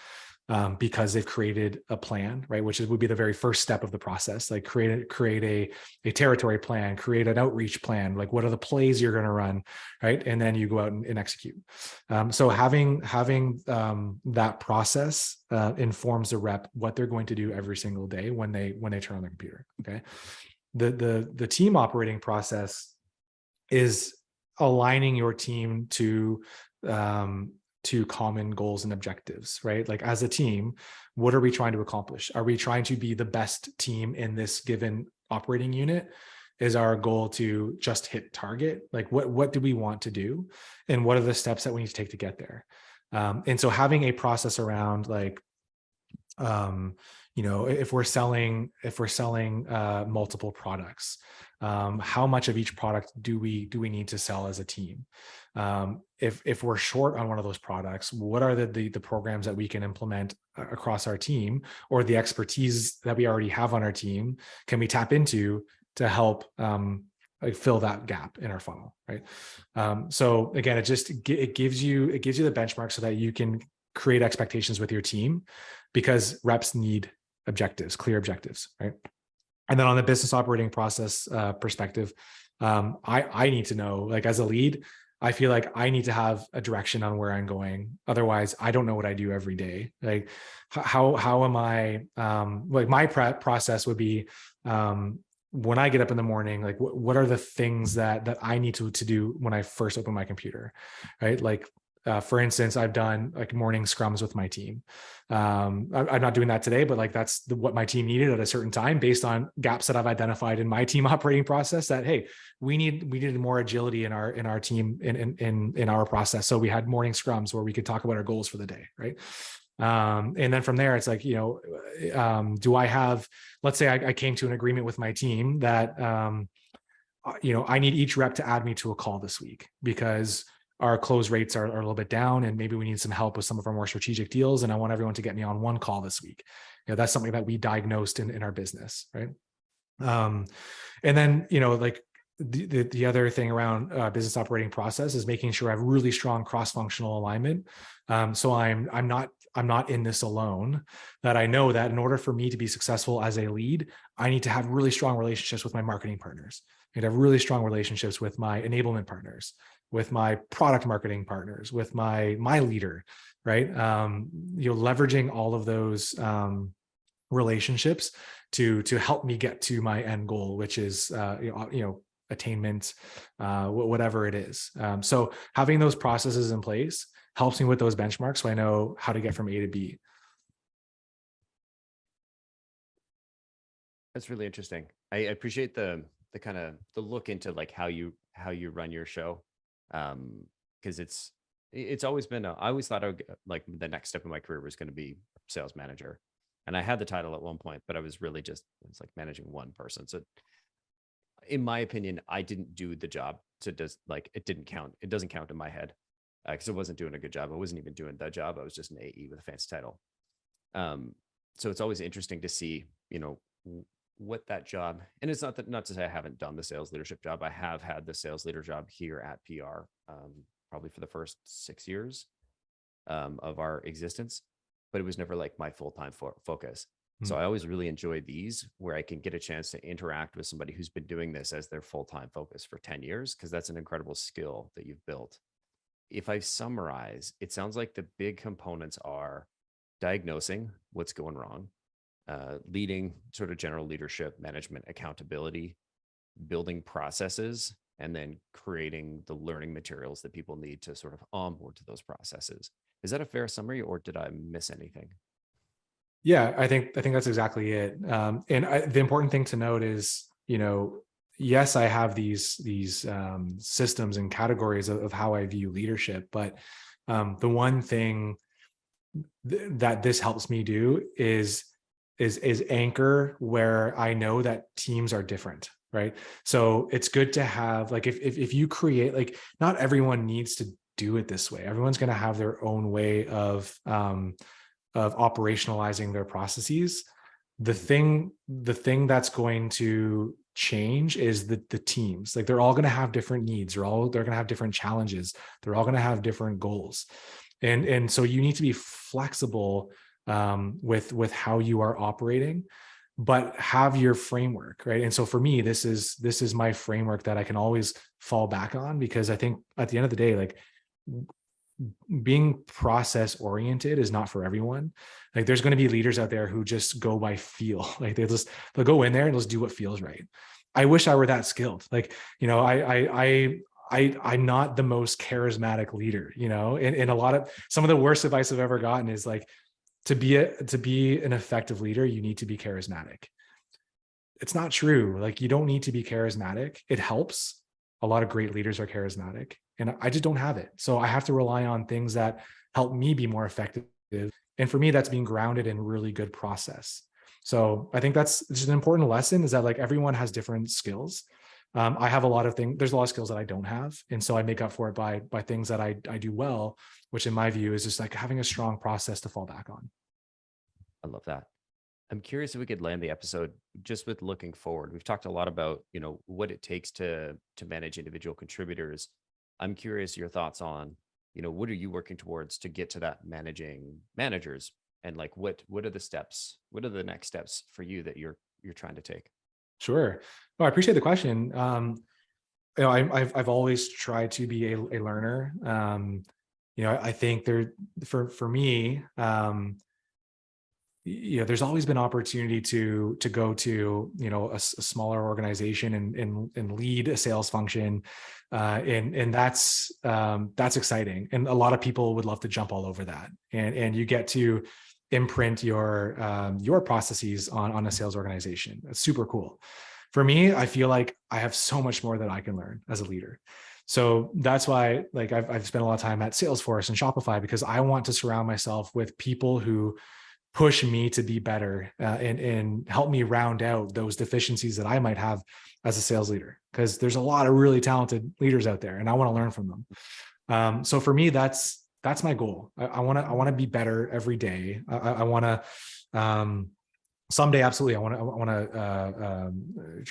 because they've created a plan, right? Which would be the very first step of the process. Like create a territory plan, create an outreach plan. Like, what are the plays you're going to run, right? And then you go out and execute. So having that process informs the rep what they're going to do every single day when they turn on their computer. Okay, the team operating process is aligning your team to common goals and objectives, right? Like, as a team, what are we trying to accomplish? Are we trying to be the best team in this given operating unit? Is our goal to just hit target? Like, what do we want to do? And what are the steps that we need to take to get there? And so having a process around if we're selling multiple products, how much of each product do we need to sell as a team? If we're short on one of those products, what are the programs that we can implement across our team, or the expertise that we already have on our team can we tap into to help like fill that gap in our funnel, right? So again, it gives you the benchmark so that you can create expectations with your team, because reps need objectives, clear objectives, right? And then on the business operating process perspective, I need to know, like as a lead, I feel like I need to have a direction on where I'm going. Otherwise, I don't know what I do every day. Like how am I, like my process would be, when I get up in the morning, like what are the things that I need to do when I first open my computer, right? Like, for instance, I've done like morning scrums with my team. I'm not doing that today, but like that's what my team needed at a certain time based on gaps that I've identified in my team operating process. That hey, we needed more agility in our team in our process. So we had morning scrums where we could talk about our goals for the day, right? And then from there, it's like, do I have? Let's say I came to an agreement with my team that I need each rep to add me to a call this week because our close rates are a little bit down and maybe we need some help with some of our more strategic deals. And I want everyone to get me on one call this week. That's something that we diagnosed in our business. Right. And then, like the other thing around business operating process is making sure I have really strong cross-functional alignment. So I'm not in this alone, that I know that in order for me to be successful as a lead, I need to have really strong relationships with my marketing partners. I need to have really strong relationships with my enablement partners, with my product marketing partners, with my leader, right? Leveraging all of those relationships to help me get to my end goal, which is attainment, whatever it is. So having those processes in place helps me with those benchmarks, so I know how to get from A to B. That's really interesting. I appreciate the kind of the look into like how you run your show. Because it's always been I always thought I would like the next step in my career was going to be sales manager, and I had the title at one point, but I was really just it's like managing one person. So in my opinion, I didn't do the job. So it didn't count. It doesn't count in my head because I wasn't doing a good job. I wasn't even doing the job. I was just an AE with a fancy title. So it's always interesting to see what that job, and it's not to say I haven't done the sales leadership job. I have had the sales leader job here at PR, probably for the first 6 years of our existence, but it was never like my full-time focus. So I always really enjoy these where I can get a chance to interact with somebody who's been doing this as their full-time focus for 10 years, because that's an incredible skill that you've built. If I summarize, it sounds like the big components are diagnosing what's going wrong, leading sort of general leadership, management, accountability, building processes, and then creating the learning materials that people need to sort of onboard to those processes. Is that a fair summary, or did I miss anything? Yeah, I think that's exactly it. The important thing to note is, yes, I have these systems and categories of how I view leadership, but the one thing that this helps me do is anchor where I know that teams are different, right? So it's good to have, like, if you create, like, not everyone needs to do it this way. Everyone's going to have their own way of operationalizing their processes. The thing that's going to change is the teams. Like, they're all going to have different needs. They're going to have different challenges. They're all going to have different goals. And so you need to be flexible with how you are operating, but have your framework, right? And so for me, this is my framework that I can always fall back on, because I think at the end of the day, like, being process oriented is not for everyone. Like, there's going to be leaders out there who just go by feel. Like, they'll go in there and just do what feels right. I wish I were that skilled. Like, I'm not the most charismatic leader, and a lot of some of the worst advice I've ever gotten is like, to be an effective leader, you need to be charismatic. It's not true. Like, you don't need to be charismatic. It helps. A lot of great leaders are charismatic, and I just don't have it. So I have to rely on things that help me be more effective. And for me, that's being grounded in really good process. So I think that's just an important lesson, is that, like, everyone has different skills. I have a lot of things. There's a lot of skills that I don't have. And so I make up for it by things that I do well, which in my view is just like having a strong process to fall back on. I love that. I'm curious if we could land the episode just with looking forward. We've talked a lot about, what it takes to manage individual contributors. I'm curious your thoughts on, what are you working towards to get to that managing managers, and like what are the steps? What are the next steps for you that you're trying to take? Sure. Well, I appreciate the question. I've always tried to be a learner. I think for me, there's always been opportunity to go to a smaller organization and lead a sales function, and that's exciting. And a lot of people would love to jump all over that, and you get to imprint your processes on a sales organization. That's super cool. For me, I feel like I have so much more that I can learn as a leader. So that's why, like, I've spent a lot of time at Salesforce and Shopify, because I want to surround myself with people who push me to be better, and help me round out those deficiencies that I might have as a sales leader. Because there's a lot of really talented leaders out there, and I want to learn from them. So for me, that's my goal. I want to be better every day. I want to someday, absolutely. I want a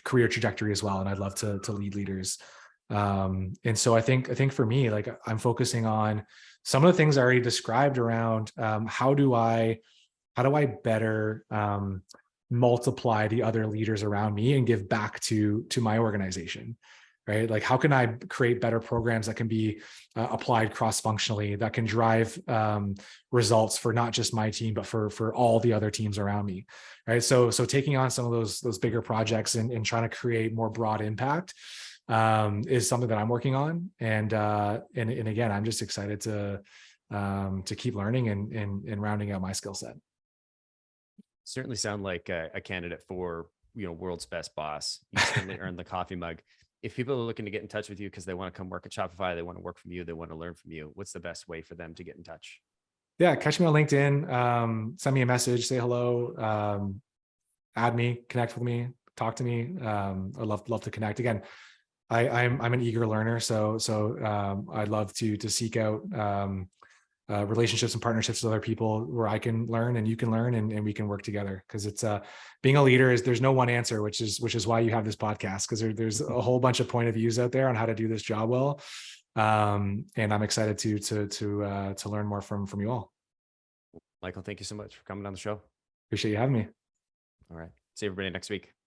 career trajectory as well, and I'd love to lead leaders. And so I think for me, like, I'm focusing on some of the things I already described around how do I better multiply the other leaders around me and give back to my organization, right? Like, how can I create better programs that can be applied cross-functionally, that can drive results for not just my team, but for all the other teams around me, right? So taking on some of those bigger projects and trying to create more broad impact is something that I'm working on. And again, I'm just excited to keep learning and rounding out my skill set. Certainly sound like a candidate for, world's best boss. You certainly earned the coffee mug. If people are looking to get in touch with you because they want to come work at Shopify, they want to work from you, they want to learn from you, what's the best way for them to get in touch? Yeah, catch me on LinkedIn. Send me a message, say hello, add me, connect with me, talk to me. I'd love to connect. Again, I'm an eager learner, so I'd love to seek out relationships and partnerships with other people where I can learn and you can learn, and we can work together. Because it's being a leader there's no one answer, which is why you have this podcast, because there's a whole bunch of point of views out there on how to do this job well. And I'm excited to learn more from you all. Michael, thank you so much for coming on the show. Appreciate you having me. All right. See everybody next week.